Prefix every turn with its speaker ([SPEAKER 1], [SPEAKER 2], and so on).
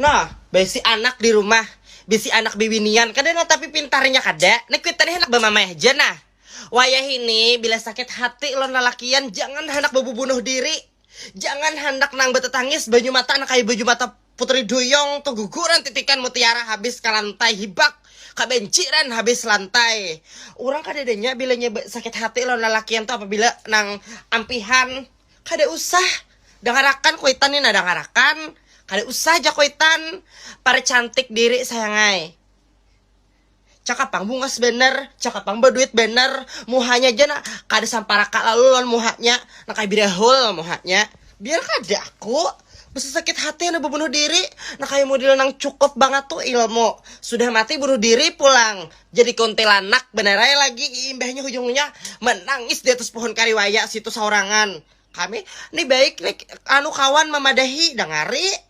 [SPEAKER 1] Nah, besi anak di rumah, besi anak bibinian, kadang tapi pintarnya kada. Nek kuitannya anak bamamah aja nah. Wayah ini bila sakit hati lo nalakian jangan hendak bunuh diri. Jangan hendak nang betetangis baju mata anak kayak baju mata Putri Duyong tuh guguran titikan mutiara habis ke lantai hibak kabenciran habis lantai. Orang kadadanya bila sakit hati lo nalakian tuh apabila nang ampihan kada usah dengarakan kuitan ini dengarakan. Kada usah aja kuitan para cantik diri sayangai. Cakapang bungas bener, cakapang berduit bener, muhanya aja nak kada sampara kak lalu lon muhanya, nak kayak birahul muhanya. Biar kada aku bisa sakit hati nak bunuh diri, nak kayak model nang cukup banget tuh ilmu. Sudah mati bunuh diri pulang. Jadi kuntilanak bener aja lagi imbahnya ujungnya menangis di atas pohon kariwaya situ saurangan. Kami nih baik nih anu kawan memadahi dengari.